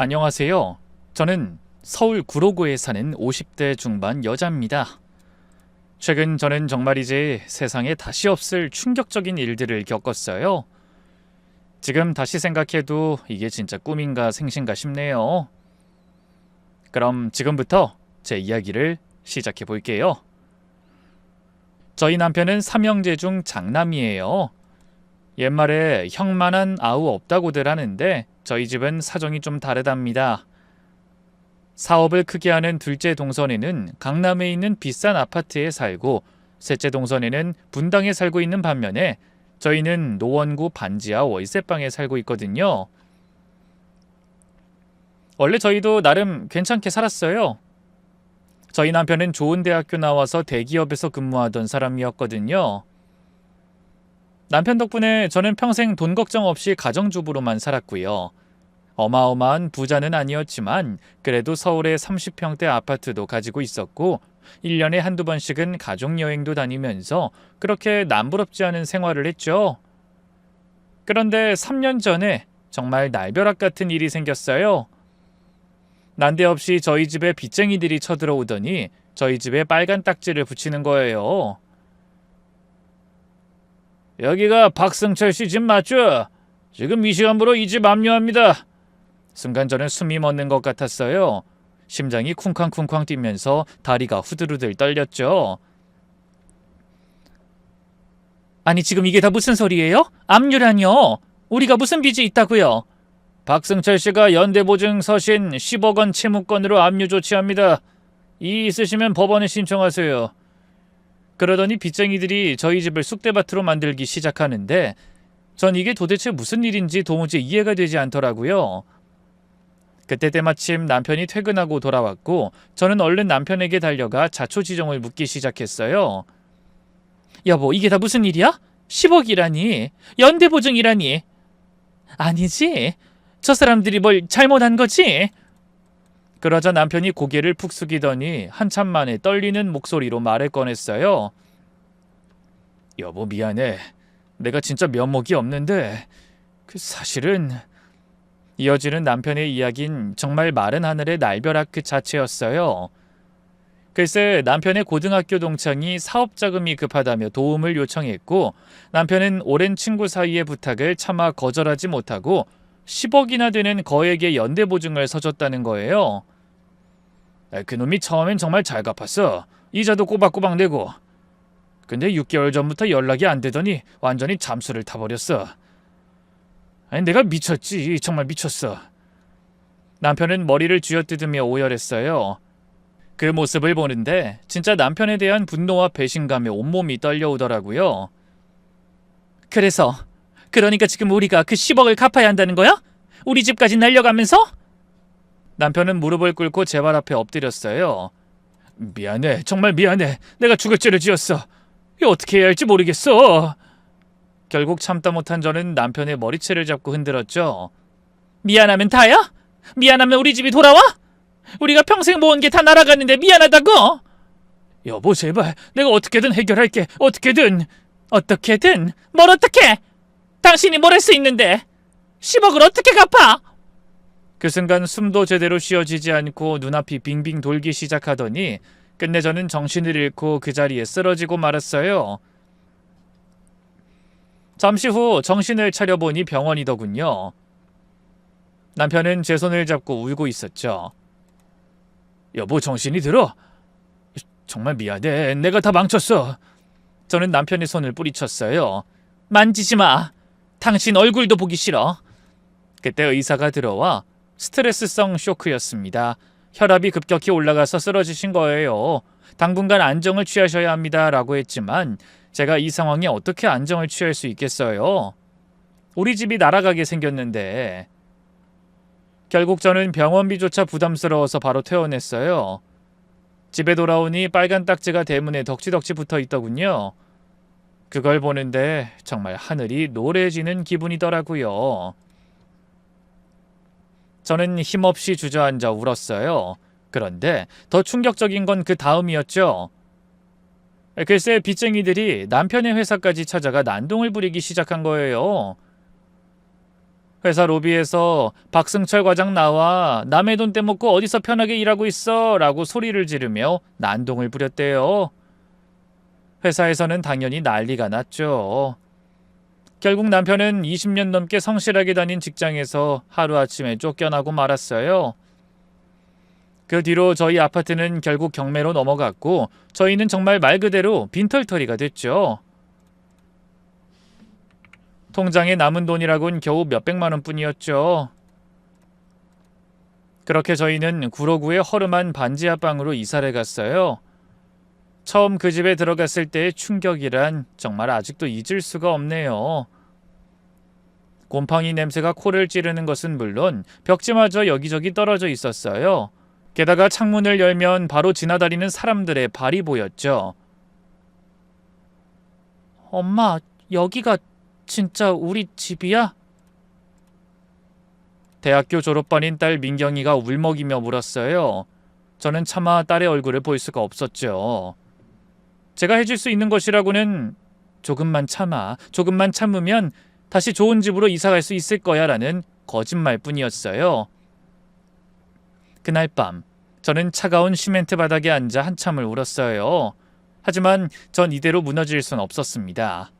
안녕하세요. 저는 서울 구로구에 사는 50대 중반 여자입니다. 최근 저는 정말이지 세상에 다시 없을 충격적인 일들을 겪었어요. 지금 다시 생각해도 이게 진짜 꿈인가 생신가 싶네요. 그럼 지금부터 제 이야기를 시작해 볼게요. 저희 남편은 삼형제 중 장남이에요. 옛말에 형만한 아우 없다고들 하는데 저희 집은 사정이 좀 다르답니다. 사업을 크게 하는 둘째 동선에는 강남에 있는 비싼 아파트에 살고, 셋째 동선에는 분당에 살고 있는 반면에 저희는 노원구 반지하 월세방에 살고 있거든요. 원래 저희도 나름 괜찮게 살았어요. 저희 남편은 좋은 대학교 나와서 대기업에서 근무하던 사람이었거든요. 남편 덕분에 저는 평생 돈 걱정 없이 가정주부로만 살았고요. 어마어마한 부자는 아니었지만 그래도 서울에 30평대 아파트도 가지고 있었고 1년에 한두 번씩은 가족여행도 다니면서 그렇게 남부럽지 않은 생활을 했죠. 그런데 3년 전에 정말 날벼락 같은 일이 생겼어요. 난데없이 저희 집에 빚쟁이들이 쳐들어오더니 저희 집에 빨간 딱지를 붙이는 거예요. 여기가 박승철 씨 집 맞죠? 지금 이 시간부로 이 집 압류합니다. 순간 저는 숨이 멎는 것 같았어요. 심장이 쿵쾅쿵쾅 뛰면서 다리가 후들후들 떨렸죠. 아니 지금 이게 다 무슨 소리예요? 압류라뇨? 우리가 무슨 빚이 있다고요? 박승철 씨가 연대보증 서신 10억 원 채무권으로 압류 조치합니다. 이의 있으시면 법원에 신청하세요. 그러더니 빚쟁이들이 저희 집을 쑥대밭으로 만들기 시작하는데 전 이게 도대체 무슨 일인지 도무지 이해가 되지 않더라고요. 그때 때마침 남편이 퇴근하고 돌아왔고 저는 얼른 남편에게 달려가 자초지종을 묻기 시작했어요. 여보, 이게 다 무슨 일이야? 10억이라니? 연대보증이라니? 아니지? 저 사람들이 뭘 잘못한 거지? 그러자 남편이 고개를 푹 숙이더니 한참 만에 떨리는 목소리로 말을 꺼냈어요. 여보, 미안해. 내가 진짜 면목이 없는데 사실은... 이어지는 남편의 이야기는 정말 마른 하늘의 날벼락 그 자체였어요. 글쎄, 남편의 고등학교 동창이 사업자금이 급하다며 도움을 요청했고 남편은 오랜 친구 사이의 부탁을 차마 거절하지 못하고 10억이나 되는 거액의 연대보증을 서줬다는 거예요. 그놈이 처음엔 정말 잘 갚았어. 이자도 꼬박꼬박 내고. 근데 6개월 전부터 연락이 안 되더니 완전히 잠수를 타버렸어. 아니, 내가 미쳤지. 정말 미쳤어. 남편은 머리를 쥐어뜯으며 오열했어요. 그 모습을 보는데 진짜 남편에 대한 분노와 배신감에 온몸이 떨려오더라고요. 그러니까 지금 우리가 그 10억을 갚아야 한다는 거야? 우리 집까지 날려가면서? 남편은 무릎을 꿇고 제 발 앞에 엎드렸어요. 미안해. 정말 미안해. 내가 죽을 죄를 지었어. 이거 어떻게 해야 할지 모르겠어. 결국 참다 못한 저는 남편의 머리채를 잡고 흔들었죠. 미안하면 다야? 미안하면 우리 집이 돌아와? 우리가 평생 모은 게 다 날아갔는데 미안하다고? 여보, 제발. 내가 어떻게든 해결할게. 어떻게든. 어떻게든? 뭘 어떻게? 당신이 뭘 할 수 있는데? 10억을 어떻게 갚아? 그 순간 숨도 제대로 쉬어지지 않고 눈앞이 빙빙 돌기 시작하더니 끝내 저는 정신을 잃고 그 자리에 쓰러지고 말았어요. 잠시 후 정신을 차려보니 병원이더군요. 남편은 제 손을 잡고 울고 있었죠. 여보, 정신이 들어? 정말 미안해. 내가 다 망쳤어. 저는 남편의 손을 뿌리쳤어요. 만지지 마. 당신 얼굴도 보기 싫어. 그때 의사가 들어와 스트레스성 쇼크였습니다. 혈압이 급격히 올라가서 쓰러지신 거예요. 당분간 안정을 취하셔야 합니다. 라고 했지만 제가 이 상황에 어떻게 안정을 취할 수 있겠어요? 우리 집이 날아가게 생겼는데. 결국 저는 병원비조차 부담스러워서 바로 퇴원했어요. 집에 돌아오니 빨간 딱지가 대문에 덕지덕지 붙어 있더군요. 그걸 보는데 정말 하늘이 노래지는 기분이더라고요. 저는 힘없이 주저앉아 울었어요. 그런데 더 충격적인 건 그 다음이었죠. 글쎄, 빚쟁이들이 남편의 회사까지 찾아가 난동을 부리기 시작한 거예요. 회사 로비에서 박승철 과장 나와 남의 돈 떼먹고 어디서 편하게 일하고 있어 라고 소리를 지르며 난동을 부렸대요. 회사에서는 당연히 난리가 났죠. 결국 남편은 20년 넘게 성실하게 다닌 직장에서 하루아침에 쫓겨나고 말았어요. 그 뒤로 저희 아파트는 결국 경매로 넘어갔고 저희는 정말 말 그대로 빈털터리가 됐죠. 통장에 남은 돈이라곤 겨우 몇백만 원뿐이었죠. 그렇게 저희는 구로구의 허름한 반지하방으로 이사를 갔어요. 처음 그 집에 들어갔을 때의 충격이란 정말 아직도 잊을 수가 없네요. 곰팡이 냄새가 코를 찌르는 것은 물론 벽지마저 여기저기 떨어져 있었어요. 게다가 창문을 열면 바로 지나다니는 사람들의 발이 보였죠. 엄마, 여기가 진짜 우리 집이야? 대학교 졸업반인 딸 민경이가 울먹이며 물었어요. 저는 차마 딸의 얼굴을 볼 수가 없었죠. 제가 해줄 수 있는 것이라고는 조금만 참으면 다시 좋은 집으로 이사갈 수 있을 거야 라는 거짓말뿐이었어요. 그날 밤 저는 차가운 시멘트 바닥에 앉아 한참을 울었어요. 하지만 전 이대로 무너질 순 없었습니다.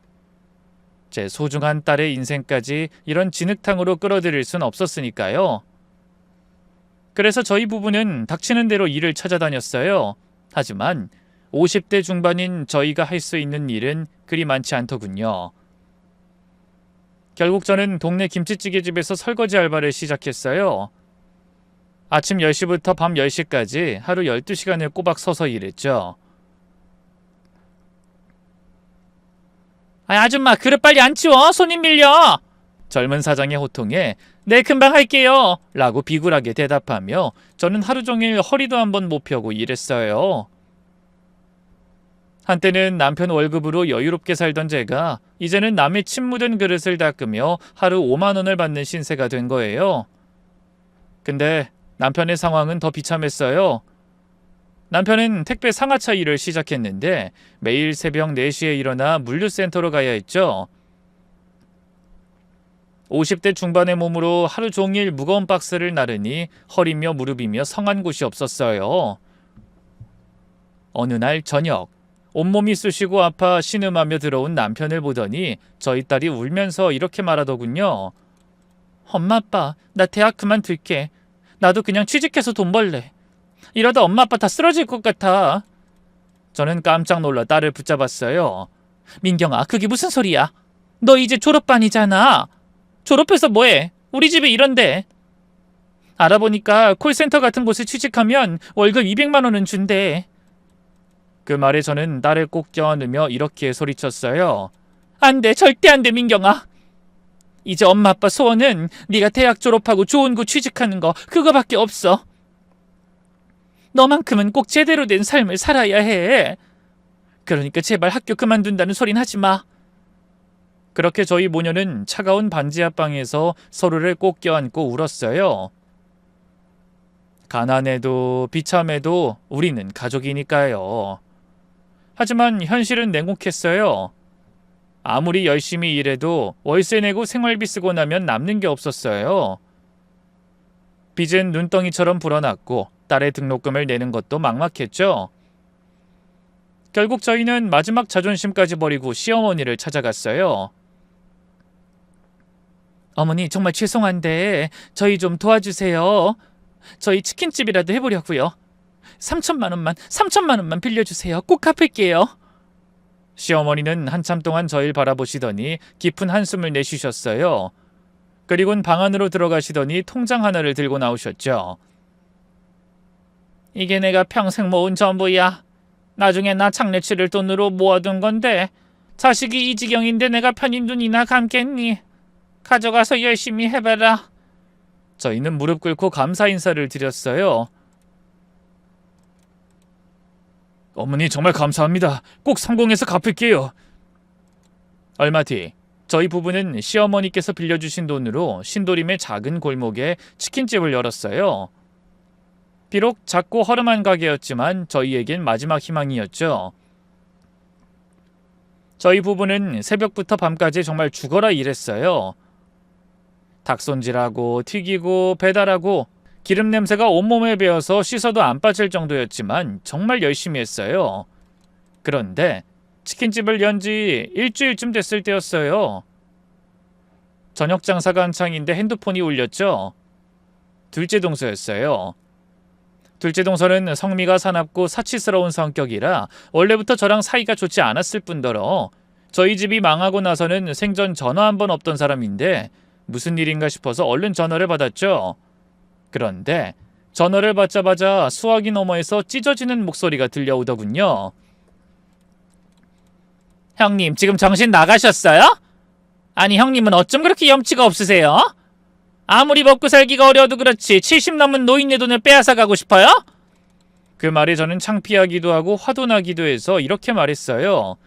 제 소중한 딸의 인생까지 이런 진흙탕으로 끌어들일 순 없었으니까요. 그래서 저희 부부는 닥치는 대로 일을 찾아다녔어요. 하지만 50대 중반인 저희가 할 수 있는 일은 그리 많지 않더군요. 결국 저는 동네 김치찌개집에서 설거지 알바를 시작했어요. 아침 10시부터 밤 10시까지 하루 12시간을 꼬박 서서 일했죠. 아줌마, 그릇 빨리 안 치워. 손님 밀려. 젊은 사장의 호통에 네, 금방 할게요 라고 비굴하게 대답하며 저는 하루 종일 허리도 한번 못 펴고 일했어요. 한때는 남편 월급으로 여유롭게 살던 제가 이제는 남의 침 묻은 그릇을 닦으며 하루 5만 원을 받는 신세가 된 거예요. 근데 남편의 상황은 더 비참했어요. 남편은 택배 상하차 일을 시작했는데 매일 새벽 4시에 일어나 물류센터로 가야 했죠. 50대 중반의 몸으로 하루 종일 무거운 박스를 나르니 허리며 무릎이며 성한 곳이 없었어요. 어느 날 저녁 온몸이 쑤시고 아파 신음하며 들어온 남편을 보더니 저희 딸이 울면서 이렇게 말하더군요. 엄마 아빠, 나 대학 그만둘게. 나도 그냥 취직해서 돈 벌래. 이러다 엄마 아빠 다 쓰러질 것 같아. 저는 깜짝 놀라 딸을 붙잡았어요. 민경아, 그게 무슨 소리야? 너 이제 졸업반이잖아. 졸업해서 뭐해? 우리 집에 이런데. 알아보니까 콜센터 같은 곳에 취직하면 월급 200만 원은 준대. 그 말에 저는 딸을 꼭 껴안으며 이렇게 소리쳤어요. 안 돼, 절대 안 돼, 민경아. 이제 엄마 아빠 소원은 네가 대학 졸업하고 좋은 곳 취직하는 거, 그거밖에 없어. 너만큼은 꼭 제대로 된 삶을 살아야 해. 그러니까 제발 학교 그만둔다는 소린 하지 마. 그렇게 저희 모녀는 차가운 반지하방에서 서로를 꼭 껴안고 울었어요. 가난해도 비참해도 우리는 가족이니까요. 하지만 현실은 냉혹했어요. 아무리 열심히 일해도 월세 내고 생활비 쓰고 나면 남는 게 없었어요. 빚은 눈덩이처럼 불어났고 딸의 등록금을 내는 것도 막막했죠. 결국 저희는 마지막 자존심까지 버리고 시어머니를 찾아갔어요. 어머니, 정말 죄송한데 저희 좀 도와주세요. 저희 치킨집이라도 해보려고요. 3천만 원만 빌려주세요. 꼭 갚을게요. 시어머니는 한참 동안 저희를 바라보시더니 깊은 한숨을 내쉬셨어요. 그리곤 방 안으로 들어가시더니 통장 하나를 들고 나오셨죠. 이게 내가 평생 모은 전부야. 나중에 나 장례 치를 돈으로 모아둔 건데 자식이 이 지경인데 내가 편히 눈이나 감겠니? 가져가서 열심히 해봐라. 저희는 무릎 꿇고 감사 인사를 드렸어요. 어머니, 정말 감사합니다. 꼭 성공해서 갚을게요. 얼마 뒤 저희 부부는 시어머니께서 빌려주신 돈으로 신도림의 작은 골목에 치킨집을 열었어요. 비록 작고 허름한 가게였지만 저희에겐 마지막 희망이었죠. 저희 부부는 새벽부터 밤까지 정말 죽어라 일했어요. 닭 손질하고 튀기고 배달하고 기름 냄새가 온몸에 배어서 씻어도 안 빠질 정도였지만 정말 열심히 했어요. 그런데 치킨집을 연 지 일주일쯤 됐을 때였어요. 저녁 장사가 한창인데 핸드폰이 울렸죠. 둘째 동서였어요. 둘째 동서는 성미가 사납고 사치스러운 성격이라 원래부터 저랑 사이가 좋지 않았을 뿐더러 저희 집이 망하고 나서는 생전 전화 한 번 없던 사람인데 무슨 일인가 싶어서 얼른 전화를 받았죠. 그런데 전화를 받자마자 수화기 너머에서 찢어지는 목소리가 들려오더군요. 형님, 지금 정신 나가셨어요? 아니, 형님은 어쩜 그렇게 염치가 없으세요? 아무리 먹고 살기가 어려워도 그렇지 70 넘은 노인네 돈을 빼앗아 가고 싶어요? 그 말에 저는 창피하기도 하고 화도 나기도 해서 이렇게 말했어요.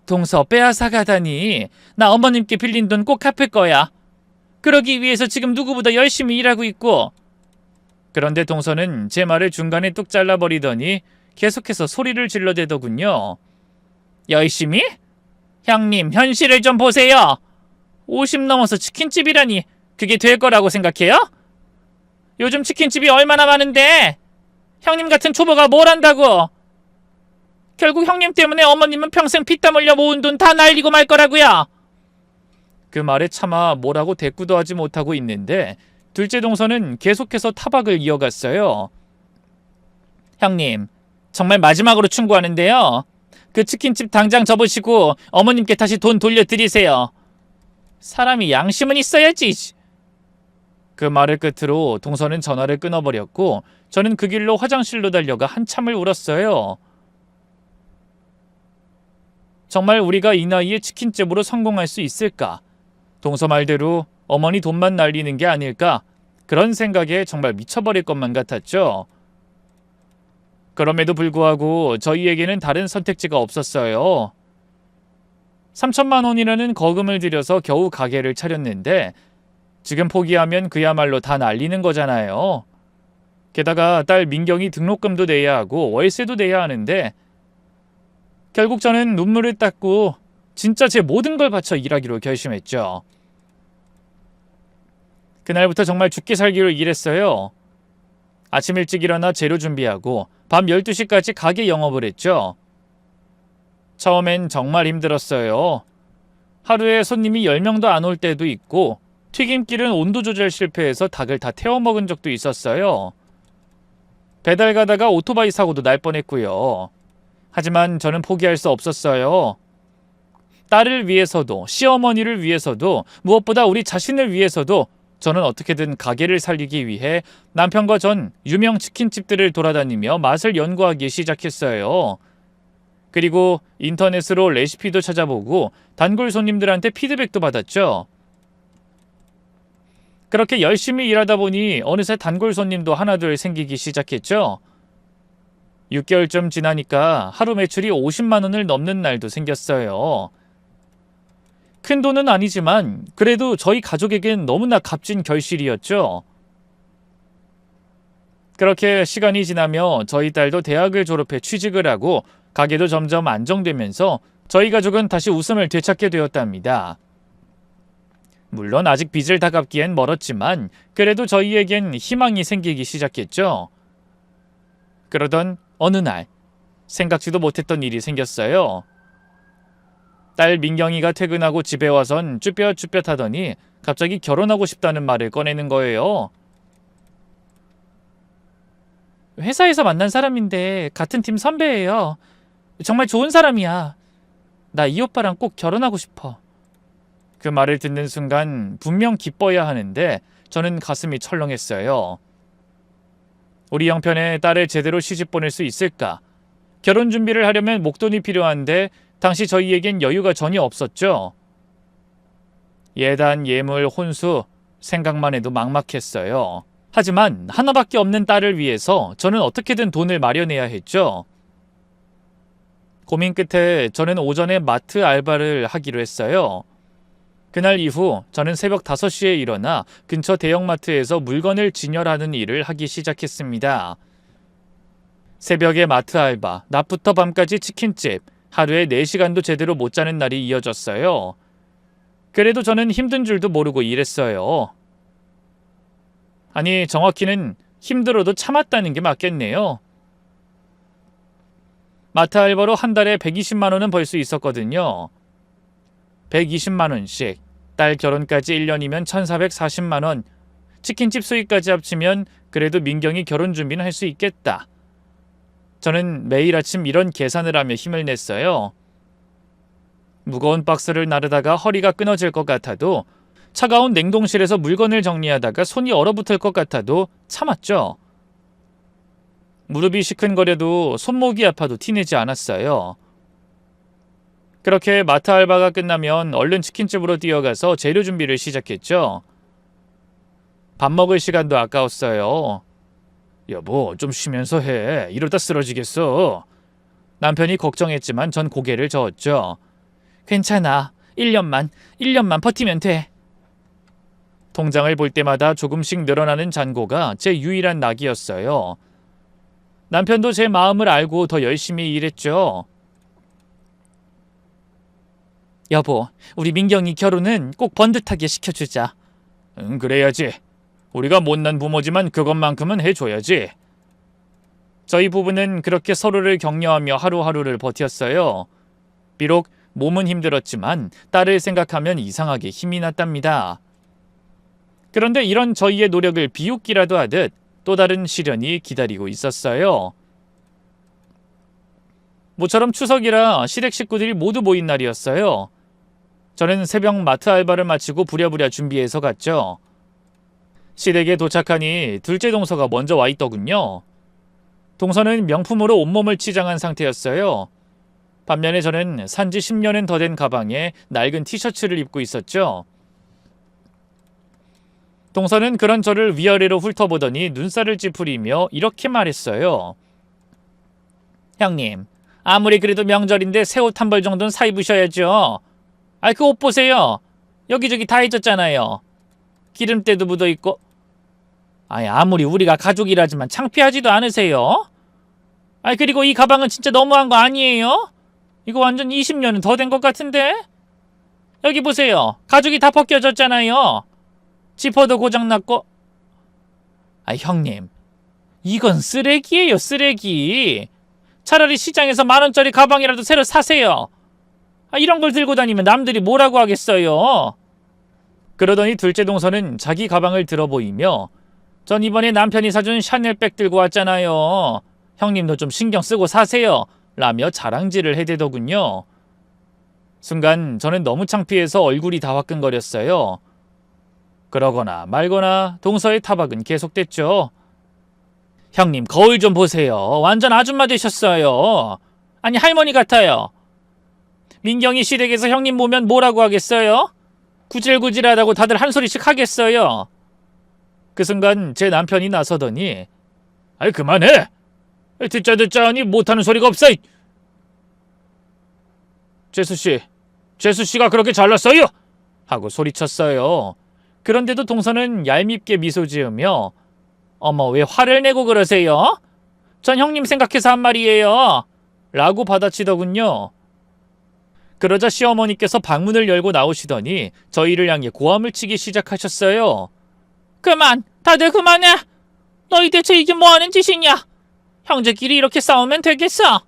동서 빼앗아 가다니. 나 어머님께 빌린 돈 꼭 갚을 거야. 그러기 위해서 지금 누구보다 열심히 일하고 있고. 그런데 동서는 제 말을 중간에 뚝 잘라버리더니 계속해서 소리를 질러대더군요. 열심히? 형님, 현실을 좀 보세요. 50 넘어서 치킨집이라니 그게 될 거라고 생각해요? 요즘 치킨집이 얼마나 많은데 형님 같은 초보가 뭘 한다고. 결국 형님 때문에 어머님은 평생 피땀 흘려 모은 돈 다 날리고 말 거라고요. 그 말에 차마 뭐라고 대꾸도 하지 못하고 있는데 둘째 동서는 계속해서 타박을 이어갔어요. 형님, 정말 마지막으로 충고하는데요. 그 치킨집 당장 접으시고 어머님께 다시 돈 돌려드리세요. 사람이 양심은 있어야지. 그 말을 끝으로 동서는 전화를 끊어버렸고 저는 그 길로 화장실로 달려가 한참을 울었어요. 정말 우리가 이 나이에 치킨집으로 성공할 수 있을까? 동서 말대로 어머니 돈만 날리는 게 아닐까? 그런 생각에 정말 미쳐버릴 것만 같았죠. 그럼에도 불구하고 저희에게는 다른 선택지가 없었어요. 3천만 원이라는 거금을 들여서 겨우 가게를 차렸는데 지금 포기하면 그야말로 다 날리는 거잖아요. 게다가 딸 민경이 등록금도 내야 하고 월세도 내야 하는데 결국 저는 눈물을 닦고 진짜 제 모든 걸 바쳐 일하기로 결심했죠. 그날부터 정말 죽기 살기로 일했어요. 아침 일찍 일어나 재료 준비하고 밤 12시까지 가게 영업을 했죠. 처음엔 정말 힘들었어요. 하루에 손님이 10명도 안 올 때도 있고 튀김길은 온도 조절 실패해서 닭을 다 태워 먹은 적도 있었어요. 배달 가다가 오토바이 사고도 날 뻔했고요. 하지만 저는 포기할 수 없었어요. 딸을 위해서도 시어머니를 위해서도 무엇보다 우리 자신을 위해서도 저는 어떻게든 가게를 살리기 위해 남편과 전 유명 치킨집들을 돌아다니며 맛을 연구하기 시작했어요. 그리고 인터넷으로 레시피도 찾아보고 단골 손님들한테 피드백도 받았죠. 그렇게 열심히 일하다 보니 어느새 단골 손님도 하나둘 생기기 시작했죠. 6개월쯤 지나니까 하루 매출이 50만 원을 넘는 날도 생겼어요. 큰 돈은 아니지만 그래도 저희 가족에겐 너무나 값진 결실이었죠. 그렇게 시간이 지나며 저희 딸도 대학을 졸업해 취직을 하고 가게도 점점 안정되면서 저희 가족은 다시 웃음을 되찾게 되었답니다. 물론 아직 빚을 다 갚기엔 멀었지만 그래도 저희에겐 희망이 생기기 시작했죠. 그러던 어느 날 생각지도 못했던 일이 생겼어요. 딸 민경이가 퇴근하고 집에 와선 쭈뼛쭈뼛 하더니 갑자기 결혼하고 싶다는 말을 꺼내는 거예요. 회사에서 만난 사람인데 같은 팀 선배예요. 정말 좋은 사람이야. 나 이 오빠랑 꼭 결혼하고 싶어. 그 말을 듣는 순간 분명 기뻐야 하는데 저는 가슴이 철렁했어요. 우리 형편에 딸을 제대로 시집 보낼 수 있을까? 결혼 준비를 하려면 목돈이 필요한데 당시 저희에겐 여유가 전혀 없었죠. 예단, 예물, 혼수 생각만 해도 막막했어요. 하지만 하나밖에 없는 딸을 위해서 저는 어떻게든 돈을 마련해야 했죠. 고민 끝에 저는 오전에 마트 알바를 하기로 했어요. 그날 이후 저는 새벽 5시에 일어나 근처 대형마트에서 물건을 진열하는 일을 하기 시작했습니다. 새벽에 마트 알바, 낮부터 밤까지 치킨집, 하루에 4시간도 제대로 못 자는 날이 이어졌어요. 그래도 저는 힘든 줄도 모르고 일했어요. 아니, 정확히는 힘들어도 참았다는 게 맞겠네요. 마트 알바로 한 달에 120만 원은 벌 수 있었거든요. 120만 원씩. 딸 결혼까지 1년이면 1,440만 원. 치킨집 수익까지 합치면 그래도 민경이 결혼 준비는 할 수 있겠다. 저는 매일 아침 이런 계산을 하며 힘을 냈어요. 무거운 박스를 나르다가 허리가 끊어질 것 같아도, 차가운 냉동실에서 물건을 정리하다가 손이 얼어붙을 것 같아도 참았죠. 무릎이 시큰거려도 손목이 아파도 티내지 않았어요. 그렇게 마트 알바가 끝나면 얼른 치킨집으로 뛰어가서 재료 준비를 시작했죠. 밥 먹을 시간도 아까웠어요. 여보, 좀 쉬면서 해. 이러다 쓰러지겠어. 남편이 걱정했지만 전 고개를 저었죠. 괜찮아. 1년만 버티면 돼. 통장을 볼 때마다 조금씩 늘어나는 잔고가 제 유일한 낙이었어요. 남편도 제 마음을 알고 더 열심히 일했죠. 여보, 우리 민경이 결혼은 꼭 번듯하게 시켜주자. 응, 그래야지. 우리가 못난 부모지만 그것만큼은 해줘야지. 저희 부부는 그렇게 서로를 격려하며 하루하루를 버텼어요. 비록 몸은 힘들었지만 딸을 생각하면 이상하게 힘이 났답니다. 그런데 이런 저희의 노력을 비웃기라도 하듯 또 다른 시련이 기다리고 있었어요. 모처럼 추석이라 시댁 식구들이 모두 모인 날이었어요. 저는 새벽 마트 알바를 마치고 부랴부랴 준비해서 갔죠. 시댁에 도착하니 둘째 동서가 먼저 와 있더군요. 동서는 명품으로 온몸을 치장한 상태였어요. 반면에 저는 산지 10년은 더 된 가방에 낡은 티셔츠를 입고 있었죠. 동서는 그런 저를 위아래로 훑어보더니 눈살을 찌푸리며 이렇게 말했어요. 형님, 아무리 그래도 명절인데 새 옷 한 벌 정도는 사 입으셔야죠. 그 옷 보세요. 여기저기 다 잊었잖아요. 기름때도 묻어있고. 아무리 우리가 가족이라지만 창피하지도 않으세요? 그리고 이 가방은 진짜 너무한 거 아니에요? 이거 완전 20년은 더 된 것 같은데? 여기 보세요. 가죽이 다 벗겨졌잖아요. 지퍼도 고장났고. 형님, 이건 쓰레기예요, 쓰레기. 차라리 시장에서 10,000원짜리 가방이라도 새로 사세요. 이런 걸 들고 다니면 남들이 뭐라고 하겠어요. 그러더니 둘째 동서는 자기 가방을 들어 보이며, 전 이번에 남편이 사준 샤넬백 들고 왔잖아요. 형님도 좀 신경 쓰고 사세요. 라며 자랑질을 해대더군요. 순간 저는 너무 창피해서 얼굴이 다 화끈거렸어요. 그러거나 말거나 동서의 타박은 계속됐죠. 형님, 거울 좀 보세요. 완전 아줌마 되셨어요. 할머니 같아요. 민경이 시댁에서 형님 보면 뭐라고 하겠어요? 구질구질하다고 다들 한 소리씩 하겠어요. 그 순간 제 남편이 나서더니 그만해. 듣자 하니 못하는 소리가 없어. 재수씨가 그렇게 잘났어요? 하고 소리쳤어요. 그런데도 동서는 얄밉게 미소 지으며 어머, 왜 화를 내고 그러세요? 전 형님 생각해서 한 말이에요. 라고 받아치더군요. 그러자 시어머니께서 방문을 열고 나오시더니 저희를 향해 고함을 치기 시작하셨어요. 그만! 다들 그만해! 너희 대체 이게 뭐하는 짓이냐? 형제끼리 이렇게 싸우면 되겠어?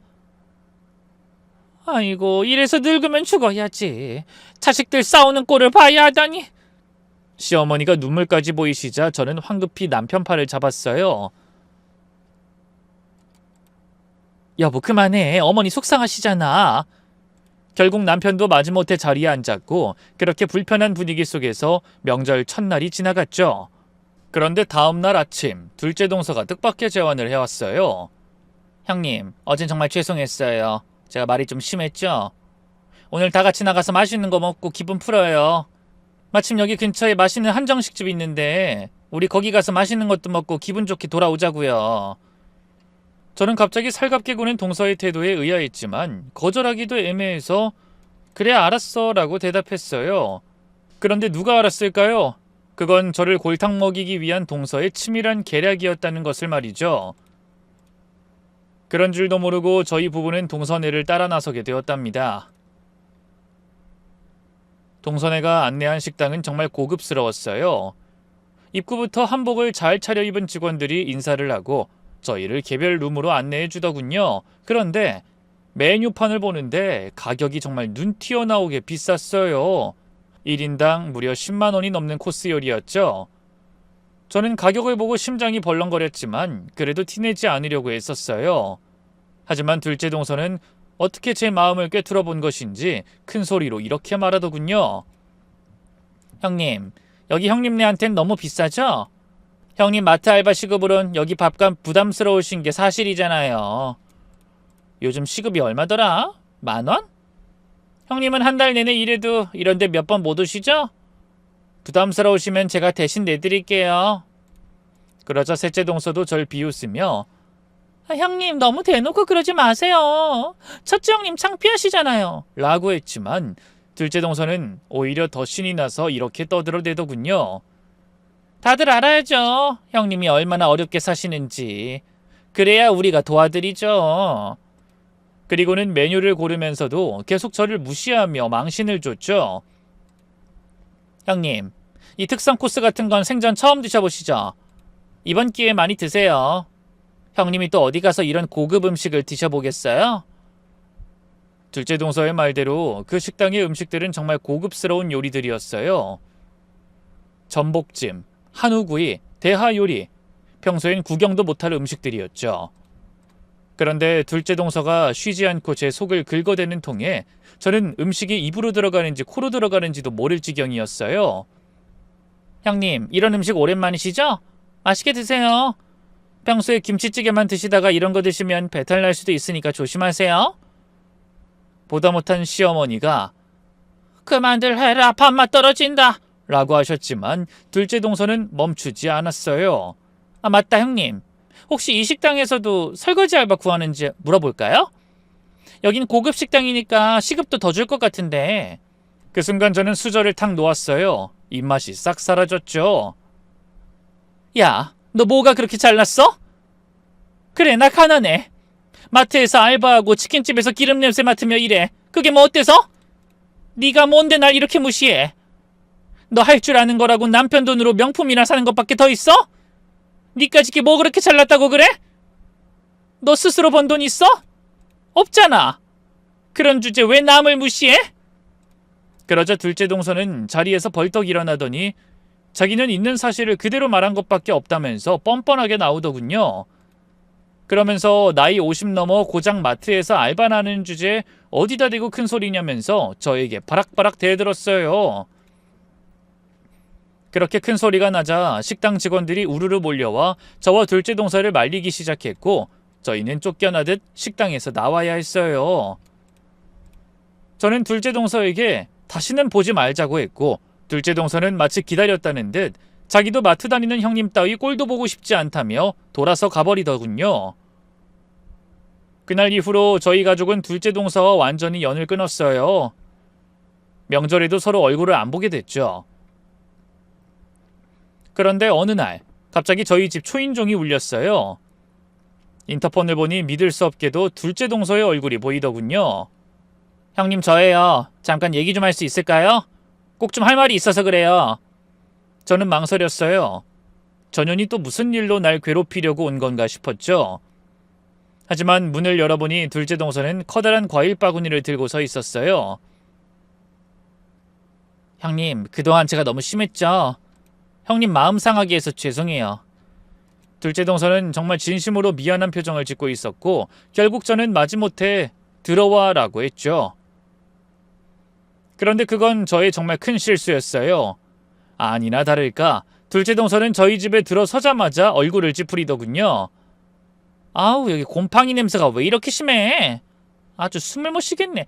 아이고, 이래서 늙으면 죽어야지. 자식들 싸우는 꼴을 봐야 하다니. 시어머니가 눈물까지 보이시자 저는 황급히 남편 팔을 잡았어요. 여보, 그만해. 어머니 속상하시잖아. 결국 남편도 마지못해 자리에 앉았고 그렇게 불편한 분위기 속에서 명절 첫날이 지나갔죠. 그런데 다음날 아침 둘째 동서가 뜻밖의 제안을 해왔어요. 형님, 어젠 정말 죄송했어요. 제가 말이 좀 심했죠? 오늘 다 같이 나가서 맛있는 거 먹고 기분 풀어요. 마침 여기 근처에 맛있는 한정식집이 있는데 우리 거기 가서 맛있는 것도 먹고 기분 좋게 돌아오자고요. 저는 갑자기 살갑게 구는 동서의 태도에 의아했지만 거절하기도 애매해서 그래 알았어 라고 대답했어요. 그런데 누가 알았을까요? 그건 저를 골탕 먹이기 위한 동서의 치밀한 계략이었다는 것을 말이죠. 그런 줄도 모르고 저희 부부는 동서네를 따라 나서게 되었답니다. 동선애가 안내한 식당은 정말 고급스러웠어요. 입구부터 한복을 잘 차려입은 직원들이 인사를 하고 저희를 개별 룸으로 안내해 주더군요. 그런데 메뉴판을 보는데 가격이 정말 눈 튀어나오게 비쌌어요. 1인당 무려 10만 원이 넘는 코스 요리였죠. 저는 가격을 보고 심장이 벌렁거렸지만 그래도 티내지 않으려고 애썼어요. 하지만 둘째 동서는 어떻게 제 마음을 꿰뚫어 본 것인지 큰 소리로 이렇게 말하더군요. 형님, 여기 형님네한텐 너무 비싸죠? 형님 마트 알바 시급으론 여기 밥값 부담스러우신 게 사실이잖아요. 요즘 시급이 얼마더라? 10,000원? 형님은 한 달 내내 일해도 이런데 몇 번 못 오시죠? 부담스러우시면 제가 대신 내드릴게요. 그러자 셋째 동서도 절 비웃으며 형님 너무 대놓고 그러지 마세요. 첫째 형님 창피하시잖아요. 라고 했지만 둘째 동서는 오히려 더 신이 나서 이렇게 떠들어대더군요. 다들 알아야죠. 형님이 얼마나 어렵게 사시는지. 그래야 우리가 도와드리죠. 그리고는 메뉴를 고르면서도 계속 저를 무시하며 망신을 줬죠. 형님, 이 특선 코스 같은 건 생전 처음 드셔보시죠? 이번 기회에 많이 드세요. 형님이 또 어디 가서 이런 고급 음식을 드셔보겠어요? 둘째 동서의 말대로 그 식당의 음식들은 정말 고급스러운 요리들이었어요. 전복찜, 한우구이, 대하요리, 평소엔 구경도 못할 음식들이었죠. 그런데 둘째 동서가 쉬지 않고 제 속을 긁어대는 통에 저는 음식이 입으로 들어가는지 코로 들어가는지도 모를 지경이었어요. 형님, 이런 음식 오랜만이시죠? 맛있게 드세요. 평소에 김치찌개만 드시다가 이런 거 드시면 배탈 날 수도 있으니까 조심하세요. 보다 못한 시어머니가 그만들 해라, 밥맛 떨어진다 라고 하셨지만 둘째 동서는 멈추지 않았어요. 아 맞다 형님, 혹시 이 식당에서도 설거지 알바 구하는지 물어볼까요? 여긴 고급 식당이니까 시급도 더 줄 것 같은데. 그 순간 저는 수저를 탁 놓았어요. 입맛이 싹 사라졌죠. 야, 너 뭐가 그렇게 잘났어? 그래, 나 가난해. 마트에서 알바하고 치킨집에서 기름 냄새 맡으며 일해. 그게 뭐 어때서? 네가 뭔데 날 이렇게 무시해? 너 할 줄 아는 거라고 남편 돈으로 명품이나 사는 것밖에 더 있어? 니까짓 게 뭐 그렇게 잘났다고 그래? 너 스스로 번 돈 있어? 없잖아. 그런 주제 왜 남을 무시해? 그러자 둘째 동서는 자리에서 벌떡 일어나더니 자기는 있는 사실을 그대로 말한 것밖에 없다면서 뻔뻔하게 나오더군요. 그러면서 나이 50 넘어 고작 마트에서 알바나는 주제에 어디다 대고 큰 소리냐면서 저에게 바락바락 대들었어요. 그렇게 큰 소리가 나자 식당 직원들이 우르르 몰려와 저와 둘째 동서를 말리기 시작했고 저희는 쫓겨나듯 식당에서 나와야 했어요. 저는 둘째 동서에게 다시는 보지 말자고 했고 둘째 동서는 마치 기다렸다는 듯 자기도 마트 다니는 형님 따위 꼴도 보고 싶지 않다며 돌아서 가버리더군요. 그날 이후로 저희 가족은 둘째 동서와 완전히 연을 끊었어요. 명절에도 서로 얼굴을 안 보게 됐죠. 그런데 어느 날 갑자기 저희 집 초인종이 울렸어요. 인터폰을 보니 믿을 수 없게도 둘째 동서의 얼굴이 보이더군요. 형님 저예요. 잠깐 얘기 좀 할 수 있을까요? 꼭 좀 할 말이 있어서 그래요. 저는 망설였어요. 전현이 또 무슨 일로 날 괴롭히려고 온 건가 싶었죠. 하지만 문을 열어보니 둘째 동서는 커다란 과일 바구니를 들고 서 있었어요. 형님, 그동안 제가 너무 심했죠? 형님 마음 상하게 해서 죄송해요. 둘째 동서는 정말 진심으로 미안한 표정을 짓고 있었고 결국 저는 마지못해 들어와 라고 했죠. 그런데 그건 저의 정말 큰 실수였어요. 아니나 다를까 둘째 동서는 저희 집에 들어서자마자 얼굴을 찌푸리더군요. 아우 여기 곰팡이 냄새가 왜 이렇게 심해? 아주 숨을 못 쉬겠네.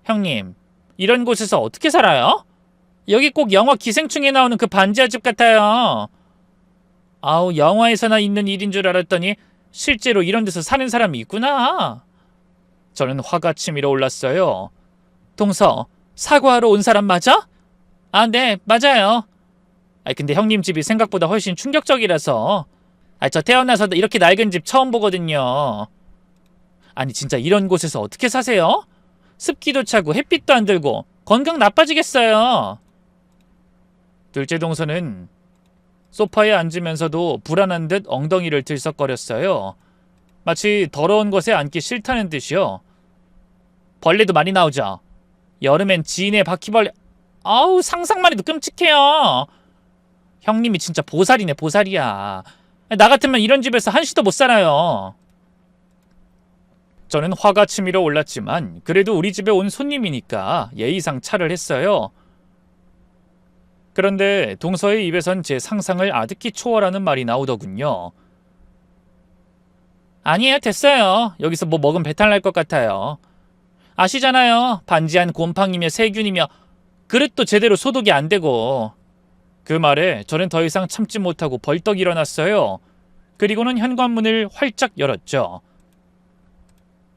형님 이런 곳에서 어떻게 살아요? 여기 꼭 영화 기생충에 나오는 그 반지하 집 같아요. 아우 영화에서나 있는 일인 줄 알았더니 실제로 이런 데서 사는 사람이 있구나. 저는 화가 치밀어 올랐어요. 동서 사과하러 온 사람 맞아? 아 네 맞아요. 근데 형님 집이 생각보다 훨씬 충격적이라서. 저 태어나서 이렇게 낡은 집 처음 보거든요. 아니 진짜 이런 곳에서 어떻게 사세요? 습기도 차고 햇빛도 안 들고 건강 나빠지겠어요. 둘째 동서는 소파에 앉으면서도 불안한 듯 엉덩이를 들썩거렸어요. 마치 더러운 곳에 앉기 싫다는 듯이요. 벌레도 많이 나오죠. 여름엔 지인의 바퀴벌레. 아우, 상상만 해도 끔찍해요. 형님이 진짜 보살이네, 보살이야. 나 같으면 이런 집에서 한시도 못 살아요. 저는 화가 치밀어 올랐지만 그래도 우리 집에 온 손님이니까 예의상 차를 했어요. 그런데 동서의 입에선 제 상상을 아득히 초월하는 말이 나오더군요. 아니에요, 됐어요. 여기서 뭐 먹으면 배탈 날 것 같아요. 아시잖아요. 반지한 곰팡이며 세균이며 그릇도 제대로 소독이 안 되고. 그 말에 저는 더 이상 참지 못하고 벌떡 일어났어요. 그리고는 현관문을 활짝 열었죠.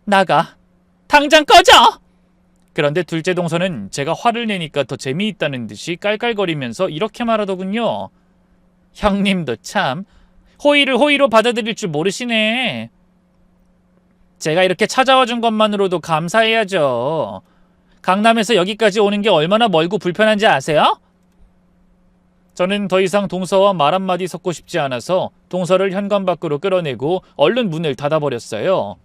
나가. 당장 꺼져! 그런데 둘째 동서는 제가 화를 내니까 더 재미있다는 듯이 깔깔거리면서 이렇게 말하더군요. 형님도 참 호의를 호의로 받아들일 줄 모르시네. 제가 이렇게 찾아와 준 것만으로도 감사해야죠. 강남에서 여기까지 오는 게 얼마나 멀고 불편한지 아세요? 저는 더 이상 동서와 말 한마디 섞고 싶지 않아서 동서를 현관 밖으로 끌어내고 얼른 문을 닫아버렸어요.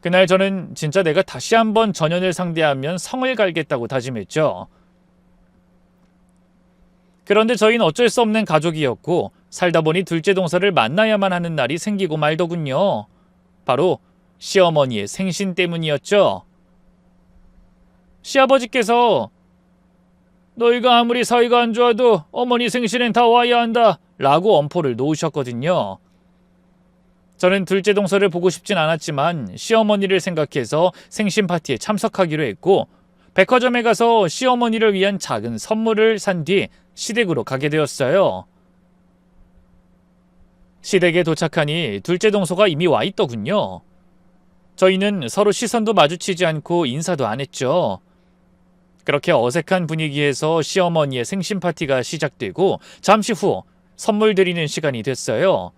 그날 저는 진짜 내가 다시 한번 전현을 상대하면 성을 갈겠다고 다짐했죠. 그런데 저희는 어쩔 수 없는 가족이었고 살다 보니 둘째 동서를 만나야만 하는 날이 생기고 말더군요. 바로 시어머니의 생신 때문이었죠. 시아버지께서 너희가 아무리 사이가 안 좋아도 어머니 생신엔 다 와야 한다 라고 엄포를 놓으셨거든요. 저는 둘째 동서를 보고 싶진 않았지만 시어머니를 생각해서 생신 파티에 참석하기로 했고 백화점에 가서 시어머니를 위한 작은 선물을 산 뒤 시댁으로 가게 되었어요. 시댁에 도착하니 둘째 동서가 이미 와 있더군요. 저희는 서로 시선도 마주치지 않고 인사도 안 했죠. 그렇게 어색한 분위기에서 시어머니의 생신 파티가 시작되고 잠시 후 선물 드리는 시간이 됐어요.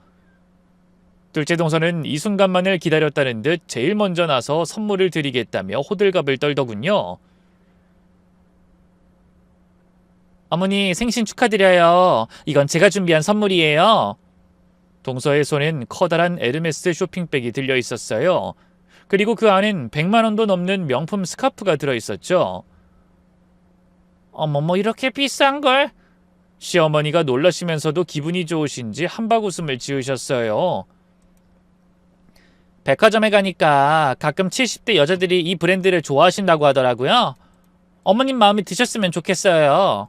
둘째 동서는 이 순간만을 기다렸다는 듯 제일 먼저 나서 선물을 드리겠다며 호들갑을 떨더군요. 어머니 생신 축하드려요. 이건 제가 준비한 선물이에요. 동서의 손엔 커다란 에르메스 쇼핑백이 들려 있었어요. 그리고 그 안엔 100만 원도 넘는 명품 스카프가 들어있었죠. 어머머, 이렇게 비싼 걸? 시어머니가 놀라시면서도 기분이 좋으신지 한박 웃음을 지으셨어요. 백화점에 가니까 가끔 70대 여자들이 이 브랜드를 좋아하신다고 하더라고요. 어머님 마음에 드셨으면 좋겠어요.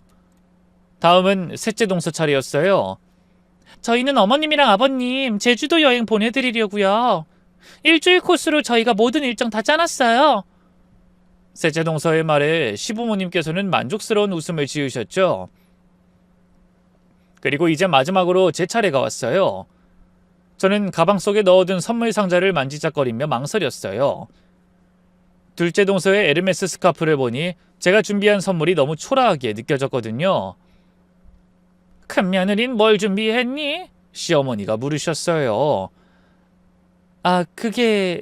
다음은 셋째 동서 차례였어요. 저희는 어머님이랑 아버님 제주도 여행 보내드리려고요. 일주일 코스로 저희가 모든 일정 다 짜놨어요. 셋째 동서의 말에 시부모님께서는 만족스러운 웃음을 지으셨죠. 그리고 이제 마지막으로 제 차례가 왔어요. 저는 가방 속에 넣어둔 선물 상자를 만지작거리며 망설였어요. 둘째 동서의 에르메스 스카프를 보니 제가 준비한 선물이 너무 초라하게 느껴졌거든요. 큰 며느린 뭘 준비했니? 시어머니가 물으셨어요. 아, 그게...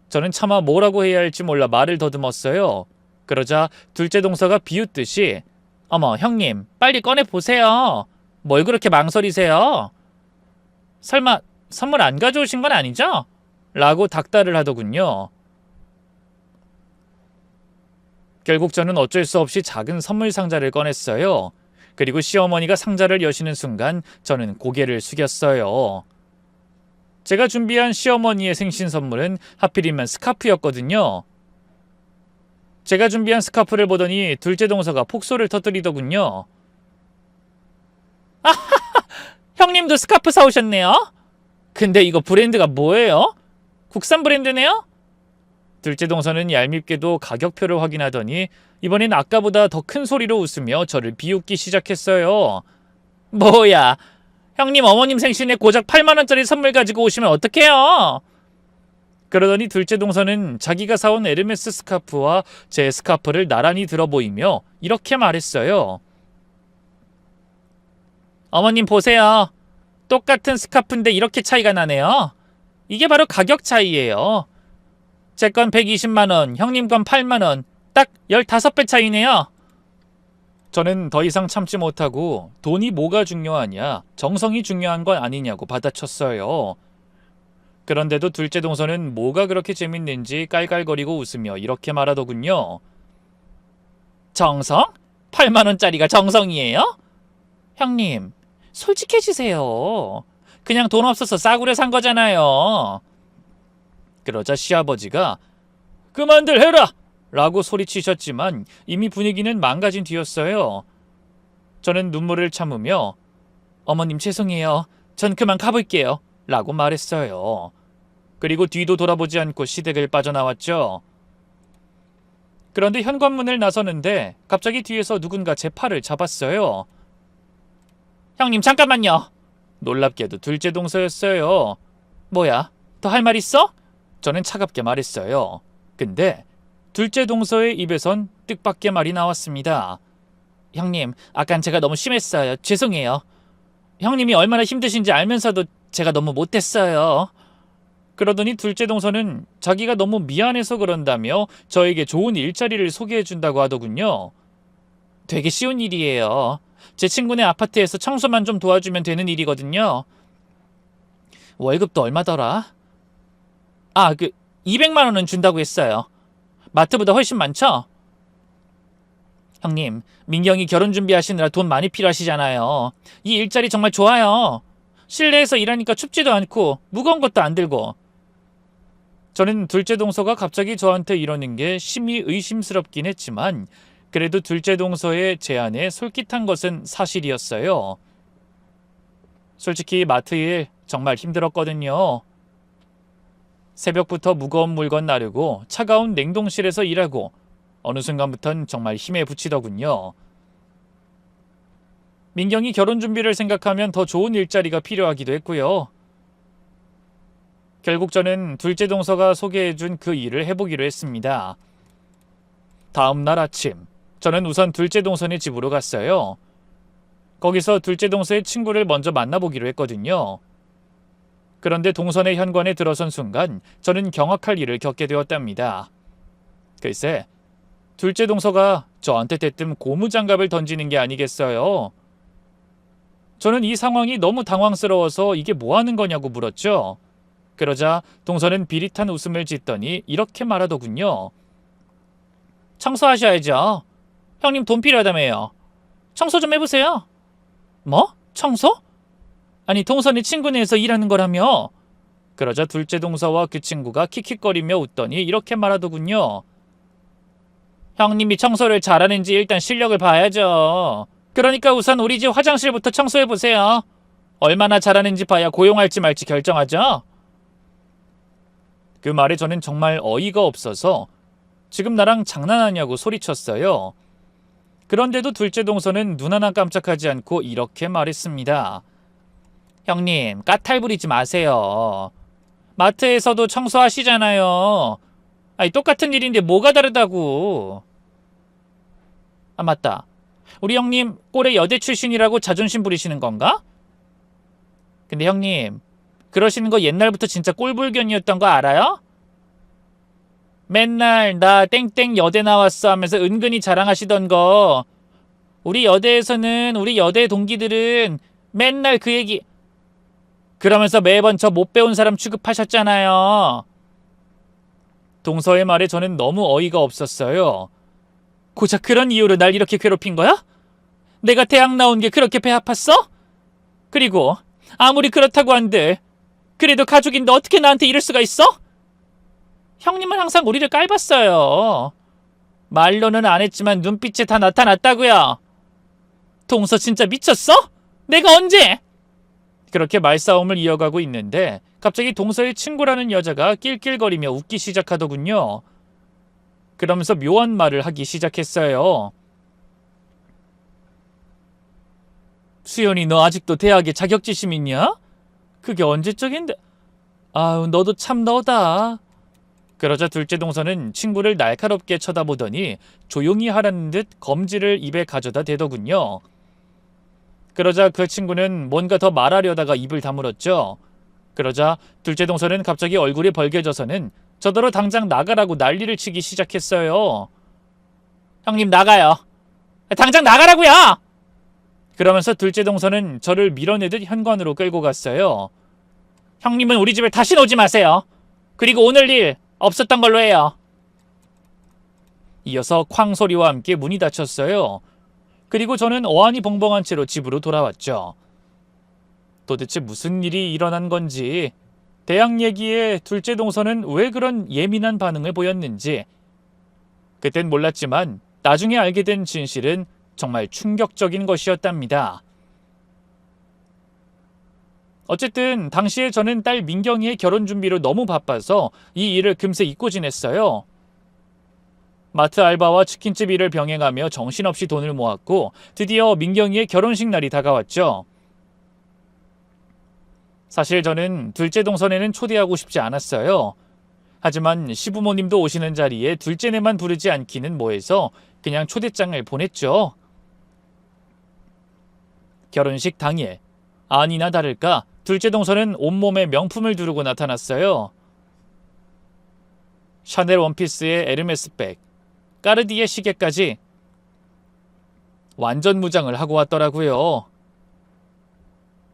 저는 차마 뭐라고 해야 할지 몰라 말을 더듬었어요. 그러자 둘째 동서가 비웃듯이 어머, 형님, 빨리 꺼내보세요. 뭘 그렇게 망설이세요? 설마 선물 안 가져오신 건 아니죠? 라고 닥달을 하더군요. 결국 저는 어쩔 수 없이 작은 선물 상자를 꺼냈어요. 그리고 시어머니가 상자를 여시는 순간 저는 고개를 숙였어요. 제가 준비한 시어머니의 생신 선물은 하필이면 스카프였거든요. 제가 준비한 스카프를 보더니 둘째 동서가 폭소를 터뜨리더군요. 아하하! 형님도 스카프 사오셨네요? 근데 이거 브랜드가 뭐예요? 국산 브랜드네요? 둘째 동서는 얄밉게도 가격표를 확인하더니 이번엔 아까보다 더 큰 소리로 웃으며 저를 비웃기 시작했어요. 뭐야, 형님 어머님 생신에 고작 8만 원짜리 선물 가지고 오시면 어떡해요? 그러더니 둘째 동서는 자기가 사온 에르메스 스카프와 제 스카프를 나란히 들어 보이며 이렇게 말했어요. 어머님 보세요. 똑같은 스카프인데 이렇게 차이가 나네요. 이게 바로 가격 차이예요. 제 건 120만 원, 형님 건 8만 원. 딱 15배 차이네요. 저는 더 이상 참지 못하고 돈이 뭐가 중요하냐, 정성이 중요한 건 아니냐고 받아쳤어요. 그런데도 둘째 동서는 뭐가 그렇게 재밌는지 깔깔거리고 웃으며 이렇게 말하더군요. 정성? 8만 원짜리가 정성이에요? 형님, 솔직해지세요. 그냥 돈 없어서 싸구려 산 거잖아요. 그러자 시아버지가 그만들 해라! 라고 소리치셨지만 이미 분위기는 망가진 뒤였어요. 저는 눈물을 참으며 어머님 죄송해요. 전 그만 가볼게요. 라고 말했어요. 그리고 뒤도 돌아보지 않고 시댁을 빠져나왔죠. 그런데 현관문을 나서는데 갑자기 뒤에서 누군가 제 팔을 잡았어요. 형님 잠깐만요. 놀랍게도 둘째 동서였어요. 뭐야? 더 할 말 있어? 저는 차갑게 말했어요. 근데 둘째 동서의 입에선 뜻밖의 말이 나왔습니다. 형님, 아깐 제가 너무 심했어요. 죄송해요. 형님이 얼마나 힘드신지 알면서도 제가 너무 못했어요. 그러더니 둘째 동서는 자기가 너무 미안해서 그런다며 저에게 좋은 일자리를 소개해준다고 하더군요. 되게 쉬운 일이에요. 제 친구네 아파트에서 청소만 좀 도와주면 되는 일이거든요. 월급도 얼마더라? 200만 원은 준다고 했어요. 마트보다 훨씬 많죠? 형님, 민경이 결혼 준비하시느라 돈 많이 필요하시잖아요. 이 일자리 정말 좋아요. 실내에서 일하니까 춥지도 않고 무거운 것도 안 들고. 저는 둘째 동서가 갑자기 저한테 이러는 게 심히 의심스럽긴 했지만 그래도 둘째 동서의 제안에 솔깃한 것은 사실이었어요. 솔직히 마트 일 정말 힘들었거든요. 새벽부터 무거운 물건 나르고 차가운 냉동실에서 일하고 어느 순간부턴 정말 힘에 부치더군요. 민경이 결혼 준비를 생각하면 더 좋은 일자리가 필요하기도 했고요. 결국 저는 둘째 동서가 소개해준 그 일을 해보기로 했습니다. 다음 날 아침, 저는 우선 둘째 동서네 집으로 갔어요. 거기서 둘째 동서의 친구를 먼저 만나보기로 했거든요. 그런데 동선의 현관에 들어선 순간 저는 경악할 일을 겪게 되었답니다. 글쎄, 둘째 동서가 저한테 대뜸 고무장갑을 던지는 게 아니겠어요. 저는 이 상황이 너무 당황스러워서 이게 뭐 하는 거냐고 물었죠. 그러자 동서는 비릿한 웃음을 짓더니 이렇게 말하더군요. 청소하셔야죠. 형님 돈 필요하다며요. 청소 좀 해보세요. 뭐? 청소? 아니 동선이 친구네에서 일하는 거라며. 그러자 둘째 동서와 그 친구가 킥킥거리며 웃더니 이렇게 말하더군요. 형님이 청소를 잘하는지 일단 실력을 봐야죠. 그러니까 우선 우리 집 화장실부터 청소해보세요. 얼마나 잘하는지 봐야 고용할지 말지 결정하죠. 그 말에 저는 정말 어이가 없어서 지금 나랑 장난하냐고 소리쳤어요. 그런데도 둘째 동서는 눈 하나 깜짝하지 않고 이렇게 말했습니다. 형님, 까탈 부리지 마세요. 마트에서도 청소하시잖아요. 아니, 똑같은 일인데 뭐가 다르다고. 아, 맞다. 우리 형님 꼴의 여대 출신이라고 자존심 부리시는 건가? 근데 형님, 그러시는 거 옛날부터 진짜 꼴불견이었던 거 알아요? 맨날 나 땡땡 여대 나왔어 하면서 은근히 자랑하시던 거. 우리 여대에서는 우리 여대 동기들은 맨날 그 얘기 그러면서 매번 저 못 배운 사람 취급하셨잖아요. 동서의 말에 저는 너무 어이가 없었어요. 고작 그런 이유로 날 이렇게 괴롭힌 거야? 내가 대학 나온 게 그렇게 배 아팠어? 그리고 아무리 그렇다고 한들 그래도 가족인데 어떻게 나한테 이럴 수가 있어? 형님은 항상 우리를 깔봤어요. 말로는 안 했지만 눈빛에 다 나타났다고요. 동서 진짜 미쳤어? 내가 언제? 그렇게 말싸움을 이어가고 있는데 갑자기 동서의 친구라는 여자가 낄낄거리며 웃기 시작하더군요. 그러면서 묘한 말을 하기 시작했어요. 수연이 너 아직도 대학에 자격지심 있냐? 그게 언제적인데? 아유 너도 참 너다. 그러자 둘째 동서는 친구를 날카롭게 쳐다보더니 조용히 하라는 듯 검지를 입에 가져다 대더군요. 그러자 그 친구는 뭔가 더 말하려다가 입을 다물었죠. 그러자 둘째 동서는 갑자기 얼굴이 벌개져서는 저더러 당장 나가라고 난리를 치기 시작했어요. 형님 나가요. 당장 나가라고요! 그러면서 둘째 동서는 저를 밀어내듯 현관으로 끌고 갔어요. 형님은 우리 집에 다시 오지 마세요. 그리고 오늘 일 없었던 걸로 해요. 이어서 쾅 소리와 함께 문이 닫혔어요. 그리고 저는 어안이 벙벙한 채로 집으로 돌아왔죠. 도대체 무슨 일이 일어난 건지, 대학 얘기에 둘째 동서는 왜 그런 예민한 반응을 보였는지, 그땐 몰랐지만 나중에 알게 된 진실은 정말 충격적인 것이었답니다. 어쨌든 당시에 저는 딸 민경이의 결혼 준비로 너무 바빠서 이 일을 금세 잊고 지냈어요. 마트 알바와 치킨집 일을 병행하며 정신없이 돈을 모았고 드디어 민경이의 결혼식 날이 다가왔죠. 사실 저는 둘째 동선에는 초대하고 싶지 않았어요. 하지만 시부모님도 오시는 자리에 둘째네만 부르지 않기는 뭐해서 그냥 초대장을 보냈죠. 결혼식 당일, 아니나 다를까 둘째 동서는 온몸에 명품을 두르고 나타났어요. 샤넬 원피스에 에르메스 백, 까르디에 시계까지 완전 무장을 하고 왔더라고요.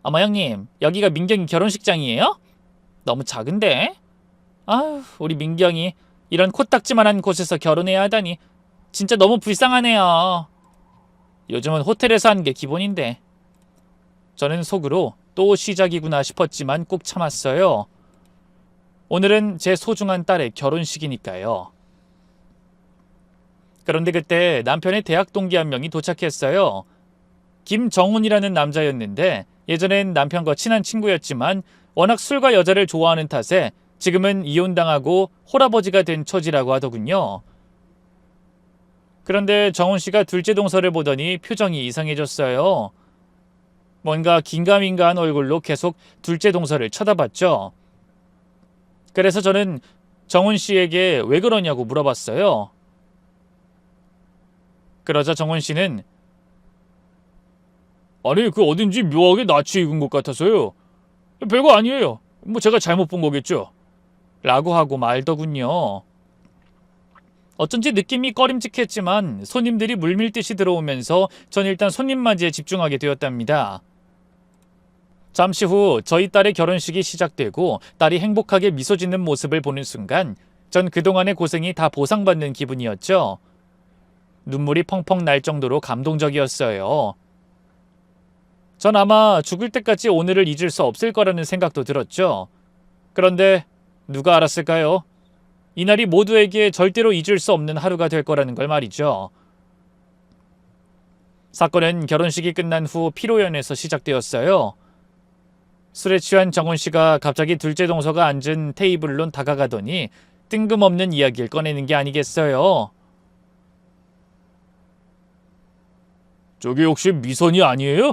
어머 형님, 여기가 민경이 결혼식장이에요? 너무 작은데? 아휴, 우리 민경이 이런 코딱지만한 곳에서 결혼해야 하다니 진짜 너무 불쌍하네요. 요즘은 호텔에서 하는 게 기본인데. 저는 속으로 또 시작이구나 싶었지만 꾹 참았어요. 오늘은 제 소중한 딸의 결혼식이니까요. 그런데 그때 남편의 대학 동기 한 명이 도착했어요. 김정훈이라는 남자였는데 예전엔 남편과 친한 친구였지만 워낙 술과 여자를 좋아하는 탓에 지금은 이혼당하고 홀아버지가 된 처지라고 하더군요. 그런데 정훈 씨가 둘째 동서를 보더니 표정이 이상해졌어요. 뭔가 긴가민가한 얼굴로 계속 둘째 동서를 쳐다봤죠. 그래서 저는 정훈 씨에게 왜 그러냐고 물어봤어요. 그러자 정훈 씨는 아니 그 어딘지 묘하게 낯이 익은 것 같아서요. 별거 아니에요. 뭐 제가 잘못 본 거겠죠. 라고 하고 말더군요. 어쩐지 느낌이 꺼림직했지만 손님들이 물밀듯이 들어오면서 전 일단 손님 맞이에 집중하게 되었답니다. 잠시 후 저희 딸의 결혼식이 시작되고 딸이 행복하게 미소 짓는 모습을 보는 순간 전 그동안의 고생이 다 보상받는 기분이었죠. 눈물이 펑펑 날 정도로 감동적이었어요. 전 아마 죽을 때까지 오늘을 잊을 수 없을 거라는 생각도 들었죠. 그런데 누가 알았을까요? 이날이 모두에게 절대로 잊을 수 없는 하루가 될 거라는 걸 말이죠. 사건은 결혼식이 끝난 후 피로연에서 시작되었어요. 술에 취한 정훈 씨가 갑자기 둘째 동서가 앉은 테이블로 다가가더니 뜬금없는 이야기를 꺼내는 게 아니겠어요. 저기 혹시 미선이 아니에요?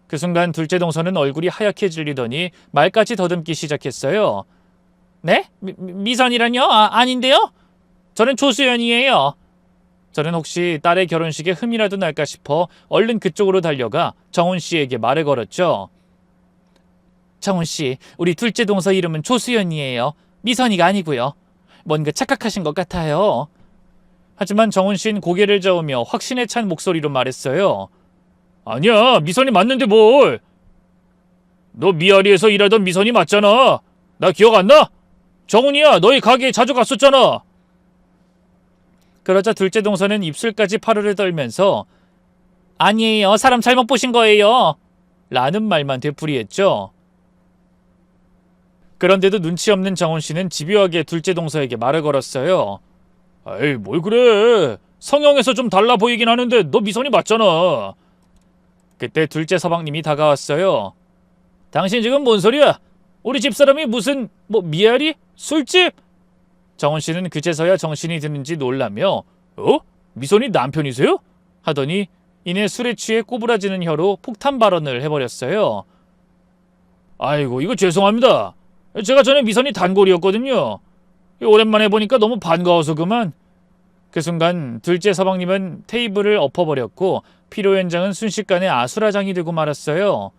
그 순간 둘째 동서는 얼굴이 하얗게 질리더니 말까지 더듬기 시작했어요. 네? 미선이란요? 아닌데요? 저는 조수연이에요. 저는 혹시 딸의 결혼식에 흠이라도 날까 싶어 얼른 그쪽으로 달려가 정훈 씨에게 말을 걸었죠. 정훈 씨, 우리 둘째 동서 이름은 조수연이에요. 미선이가 아니고요. 뭔가 착각하신 것 같아요. 하지만 정훈 씨는 고개를 저으며 확신에 찬 목소리로 말했어요. 아니야, 미선이 맞는데 뭘. 너 미아리에서 일하던 미선이 맞잖아. 나 기억 안 나? 정훈이야, 너희 가게에 자주 갔었잖아. 그러자 둘째 동서는 입술까지 파르르 떨면서 아니에요, 사람 잘못 보신 거예요. 라는 말만 되풀이했죠. 그런데도 눈치 없는 정훈 씨는 집요하게 둘째 동서에게 말을 걸었어요. 에이, 뭘 그래. 성형에서 좀 달라 보이긴 하는데 너 미선이 맞잖아. 그때 둘째 서방님이 다가왔어요. 당신 지금 뭔 소리야? 우리 집사람이 무슨 미아리? 술집? 정훈 씨는 그제서야 정신이 드는지 놀라며 미선이 남편이세요? 하더니 이내 술에 취해 꼬부라지는 혀로 폭탄 발언을 해버렸어요. 아이고 이거 죄송합니다. 제가 전에 미선이 단골이었거든요. 오랜만에 보니까 너무 반가워서 그만. 그 순간 둘째 서방님은 테이블을 엎어버렸고 피로연장은 순식간에 아수라장이 되고 말았어요.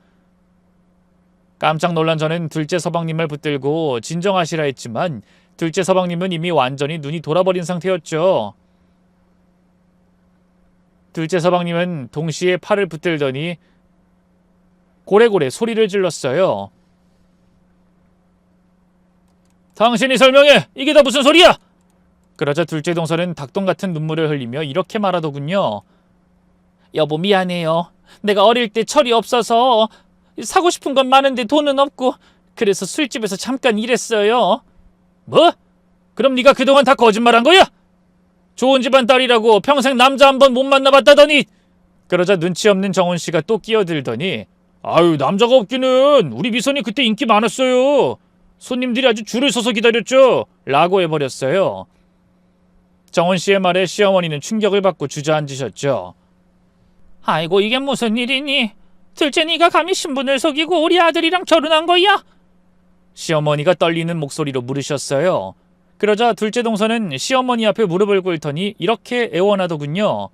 깜짝 놀란 저는 둘째 서방님을 붙들고 진정하시라 했지만 둘째 서방님은 이미 완전히 눈이 돌아버린 상태였죠. 둘째 서방님은 동시에 팔을 붙들더니 고래고래 소리를 질렀어요. 당신이 설명해! 이게 다 무슨 소리야! 그러자 둘째 동서는 닭똥 같은 눈물을 흘리며 이렇게 말하더군요. 여보 미안해요. 내가 어릴 때 철이 없어서 사고 싶은 건 많은데 돈은 없고 그래서 술집에서 잠깐 일했어요. 뭐? 그럼 네가 그동안 다 거짓말한 거야? 좋은 집안 딸이라고 평생 남자 한 번 못 만나봤다더니. 그러자 눈치 없는 정원 씨가 또 끼어들더니 아유 남자가 없기는 우리 미선이 그때 인기 많았어요. 손님들이 아주 줄을 서서 기다렸죠. 라고 해버렸어요. 정원 씨의 말에 시어머니는 충격을 받고 주저앉으셨죠. 아이고 이게 무슨 일이니? 둘째 네가 감히 신분을 속이고 우리 아들이랑 결혼한 거야? 시어머니가 떨리는 목소리로 물으셨어요. 그러자 둘째 동서는 시어머니 앞에 무릎을 꿇더니 이렇게 애원하더군요.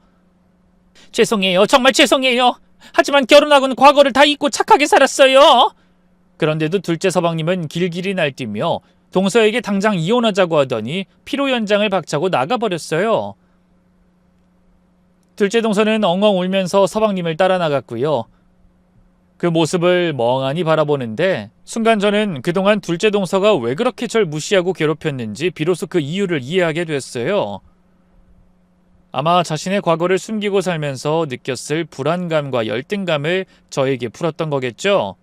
죄송해요. 정말 죄송해요. 하지만 결혼하고는 과거를 다 잊고 착하게 살았어요. 그런데도 둘째 서방님은 길길이 날뛰며 동서에게 당장 이혼하자고 하더니 피로 연장을 박차고 나가버렸어요. 둘째 동서는 엉엉 울면서 서방님을 따라 나갔고요. 그 모습을 멍하니 바라보는데 순간 저는 그동안 둘째 동서가 왜 그렇게 절 무시하고 괴롭혔는지 비로소 그 이유를 이해하게 됐어요. 아마 자신의 과거를 숨기고 살면서 느꼈을 불안감과 열등감을 저에게 풀었던 거겠죠.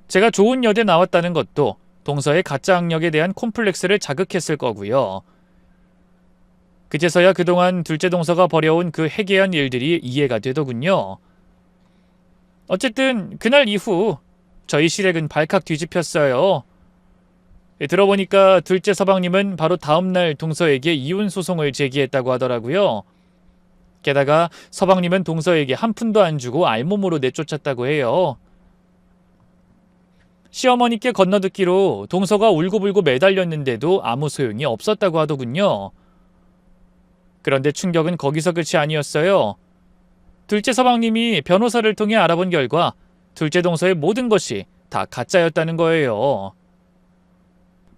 제가 좋은 여대 나왔다는 것도 동서의 가짜 학력에 대한 콤플렉스를 자극했을 거고요. 그제서야 그동안 둘째 동서가 벌여온 그 해괴한 일들이 이해가 되더군요. 어쨌든 그날 이후 저희 시댁은 발칵 뒤집혔어요. 들어보니까 둘째 서방님은 바로 다음날 동서에게 이혼 소송을 제기했다고 하더라고요. 게다가 서방님은 동서에게 한 푼도 안 주고 알몸으로 내쫓았다고 해요. 시어머니께 건너듣기로 동서가 울고불고 매달렸는데도 아무 소용이 없었다고 하더군요. 그런데 충격은 거기서 끝이 아니었어요. 둘째 서방님이 변호사를 통해 알아본 결과 둘째 동서의 모든 것이 다 가짜였다는 거예요.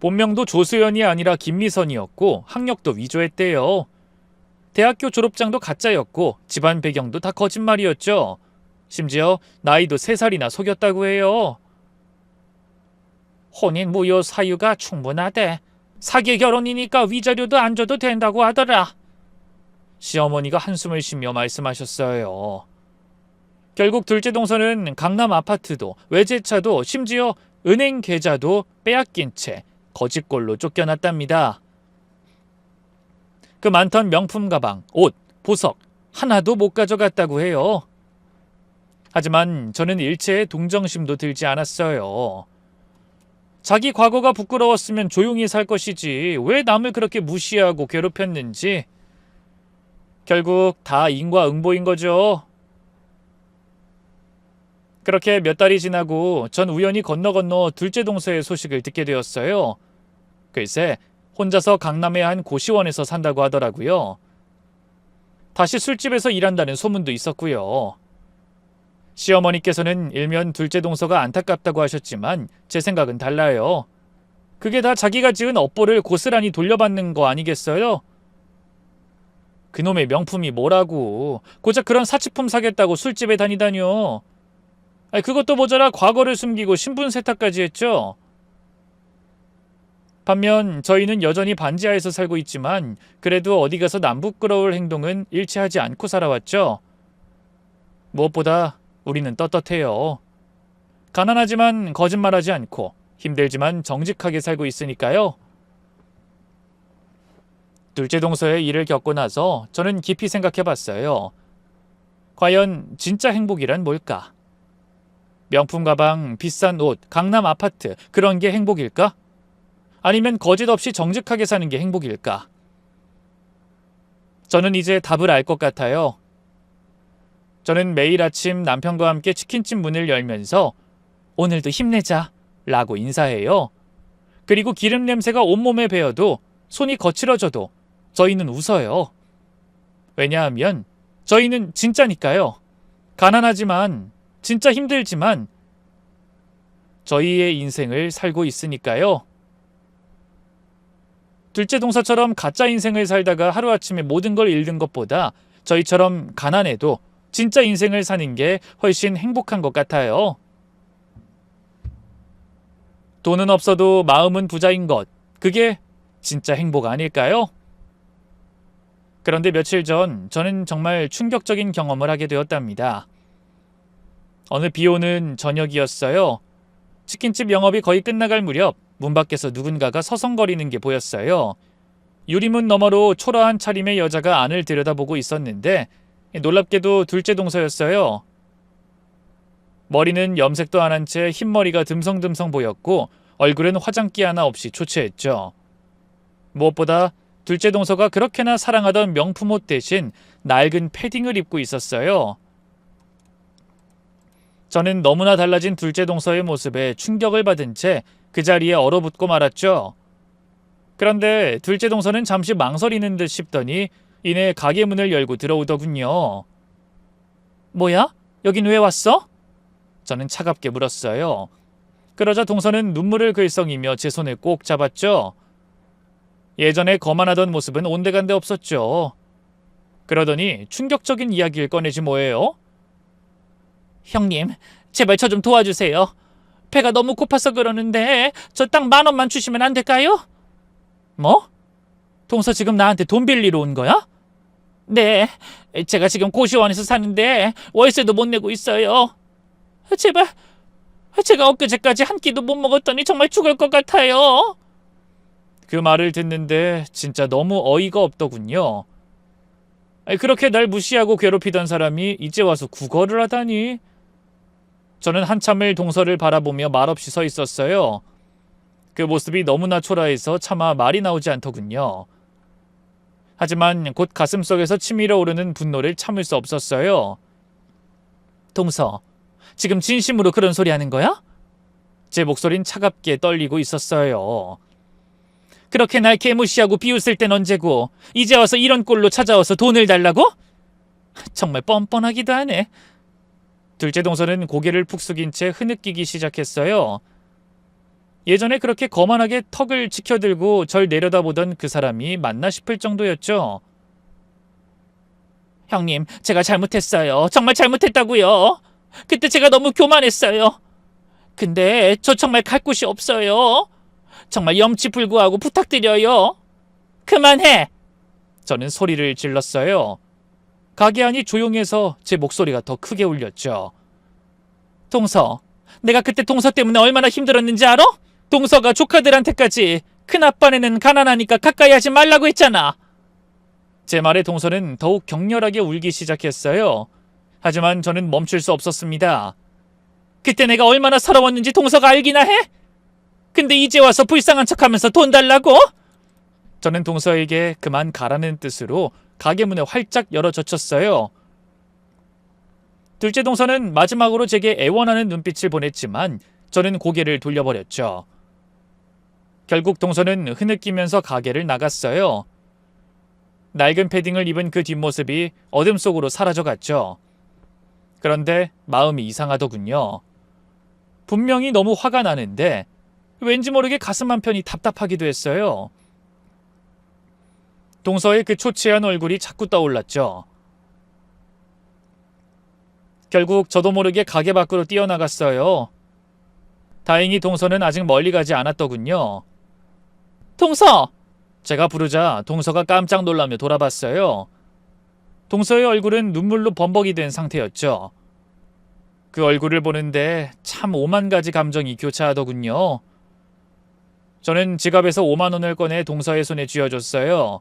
본명도 조수연이 아니라 김미선이었고 학력도 위조했대요. 대학교 졸업장도 가짜였고 집안 배경도 다 거짓말이었죠. 심지어 나이도 3살이나 속였다고 해요. 혼인 무효 사유가 충분하대. 사기 결혼이니까 위자료도 안 줘도 된다고 하더라. 시어머니가 한숨을 쉬며 말씀하셨어요. 결국 둘째 동서는 강남 아파트도 외제차도 심지어 은행 계좌도 빼앗긴 채 거짓골로 쫓겨났답니다. 그 많던 명품 가방, 옷, 보석 하나도 못 가져갔다고 해요. 하지만 저는 일체의 동정심도 들지 않았어요. 자기 과거가 부끄러웠으면 조용히 살 것이지 왜 남을 그렇게 무시하고 괴롭혔는지. 결국 다 인과응보인 거죠. 그렇게 몇 달이 지나고 전 우연히 건너 둘째 동서의 소식을 듣게 되었어요. 글쎄 혼자서 강남의 한 고시원에서 산다고 하더라고요. 다시 술집에서 일한다는 소문도 있었고요. 시어머니께서는 일면 둘째 동서가 안타깝다고 하셨지만 제 생각은 달라요. 그게 다 자기가 지은 업보를 고스란히 돌려받는 거 아니겠어요? 그놈의 명품이 뭐라고 고작 그런 사치품 사겠다고 술집에 다니다뇨. 그것도 모자라 과거를 숨기고 신분 세탁까지 했죠. 반면 저희는 여전히 반지하에서 살고 있지만 그래도 어디 가서 남 부끄러울 행동은 일치하지 않고 살아왔죠. 무엇보다 우리는 떳떳해요. 가난하지만 거짓말하지 않고 힘들지만 정직하게 살고 있으니까요. 둘째 동서의 일을 겪고 나서 저는 깊이 생각해봤어요. 과연 진짜 행복이란 뭘까? 명품 가방, 비싼 옷, 강남 아파트 그런 게 행복일까? 아니면 거짓 없이 정직하게 사는 게 행복일까? 저는 이제 답을 알 것 같아요. 저는 매일 아침 남편과 함께 치킨집 문을 열면서 오늘도 힘내자 라고 인사해요. 그리고 기름 냄새가 온몸에 배어도 손이 거칠어져도 저희는 웃어요. 왜냐하면 저희는 진짜니까요. 가난하지만 진짜 힘들지만 저희의 인생을 살고 있으니까요. 둘째 동서처럼 가짜 인생을 살다가 하루아침에 모든 걸 잃는 것보다 저희처럼 가난해도 진짜 인생을 사는 게 훨씬 행복한 것 같아요. 돈은 없어도 마음은 부자인 것, 그게 진짜 행복 아닐까요? 그런데 며칠 전 저는 정말 충격적인 경험을 하게 되었답니다. 어느 비 오는 저녁이었어요. 치킨집 영업이 거의 끝나갈 무렵 문 밖에서 누군가가 서성거리는 게 보였어요. 유리문 너머로 초라한 차림의 여자가 안을 들여다보고 있었는데 놀랍게도 둘째 동서였어요. 머리는 염색도 안 한 채 흰머리가 듬성듬성 보였고 얼굴은 화장기 하나 없이 초췌했죠. 무엇보다 둘째 동서가 그렇게나 사랑하던 명품 옷 대신 낡은 패딩을 입고 있었어요. 저는 너무나 달라진 둘째 동서의 모습에 충격을 받은 채 그 자리에 얼어붙고 말았죠. 그런데 둘째 동서는 잠시 망설이는 듯 싶더니 이내 가게 문을 열고 들어오더군요. 뭐야? 여긴 왜 왔어? 저는 차갑게 물었어요. 그러자 동서는 눈물을 글썽이며 제 손을 꼭 잡았죠. 예전에 거만하던 모습은 온데간데 없었죠. 그러더니 충격적인 이야기를 꺼내지 뭐예요? 형님, 제발 저 좀 도와주세요. 배가 너무 고파서 그러는데 저 딱 10,000원만 주시면 안 될까요? 뭐? 동서 지금 나한테 돈 빌리러 온 거야? 네, 제가 지금 고시원에서 사는데 월세도 못 내고 있어요. 제발, 제가 엊그제까지 한 끼도 못 먹었더니 정말 죽을 것 같아요. 그 말을 듣는데 진짜 너무 어이가 없더군요. 그렇게 날 무시하고 괴롭히던 사람이 이제 와서 구걸을 하다니. 저는 한참을 동서를 바라보며 말없이 서 있었어요. 그 모습이 너무나 초라해서 차마 말이 나오지 않더군요. 하지만 곧 가슴속에서 치밀어 오르는 분노를 참을 수 없었어요. 동서, 지금 진심으로 그런 소리 하는 거야? 제 목소린 차갑게 떨리고 있었어요. 그렇게 날 개무시하고 비웃을 땐 언제고 이제 와서 이런 꼴로 찾아와서 돈을 달라고? 정말 뻔뻔하기도 하네. 둘째 동서는 고개를 푹 숙인 채 흐느끼기 시작했어요. 예전에 그렇게 거만하게 턱을 치켜들고 절 내려다보던 그 사람이 맞나 싶을 정도였죠. 형님, 제가 잘못했어요. 정말 잘못했다고요. 그때 제가 너무 교만했어요. 근데 저 정말 갈 곳이 없어요. 정말 염치불구하고 부탁드려요. 그만해! 저는 소리를 질렀어요. 가게 안이 조용해서 제 목소리가 더 크게 울렸죠. 동서, 내가 그때 동서 때문에 얼마나 힘들었는지 알아? 동서가 조카들한테까지 큰아빠네는 가난하니까 가까이 하지 말라고 했잖아. 제 말에 동서는 더욱 격렬하게 울기 시작했어요. 하지만 저는 멈출 수 없었습니다. 그때 내가 얼마나 서러웠는지 동서가 알기나 해? 근데 이제 와서 불쌍한 척하면서 돈 달라고? 저는 동서에게 그만 가라는 뜻으로 가게 문을 활짝 열어젖혔어요. 둘째 동서는 마지막으로 제게 애원하는 눈빛을 보냈지만 저는 고개를 돌려버렸죠. 결국 동서는 흐느끼면서 가게를 나갔어요. 낡은 패딩을 입은 그 뒷모습이 어둠 속으로 사라져갔죠. 그런데 마음이 이상하더군요. 분명히 너무 화가 나는데 왠지 모르게 가슴 한편이 답답하기도 했어요. 동서의 그 초췌한 얼굴이 자꾸 떠올랐죠. 결국 저도 모르게 가게 밖으로 뛰어나갔어요. 다행히 동서는 아직 멀리 가지 않았더군요. 동서! 제가 부르자 동서가 깜짝 놀라며 돌아봤어요. 동서의 얼굴은 눈물로 범벅이 된 상태였죠. 그 얼굴을 보는데 참 오만 가지 감정이 교차하더군요. 저는 지갑에서 5만 원을 꺼내 동서의 손에 쥐어줬어요.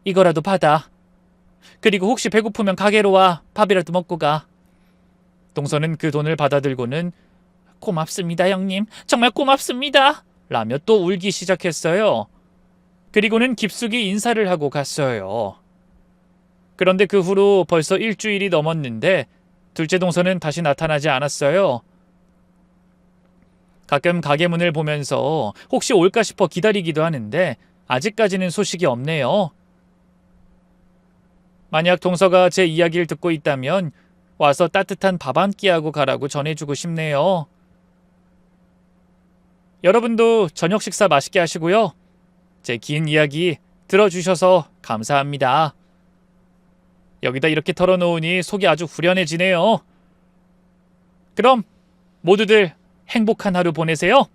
이거라도 받아. 그리고 혹시 배고프면 가게로 와. 밥이라도 먹고 가. 동서는 그 돈을 받아들고는 고맙습니다, 형님. 정말 고맙습니다. 라며 또 울기 시작했어요. 그리고는 깊숙이 인사를 하고 갔어요. 그런데 그 후로 벌써 일주일이 넘었는데 둘째 동서는 다시 나타나지 않았어요. 가끔 가게 문을 보면서 혹시 올까 싶어 기다리기도 하는데 아직까지는 소식이 없네요. 만약 동서가 제 이야기를 듣고 있다면 와서 따뜻한 밥 한 끼 하고 가라고 전해주고 싶네요. 여러분도 저녁 식사 맛있게 하시고요. 제 긴 이야기 들어주셔서 감사합니다. 여기다 이렇게 털어놓으니 속이 아주 후련해지네요. 그럼 모두들 행복한 하루 보내세요.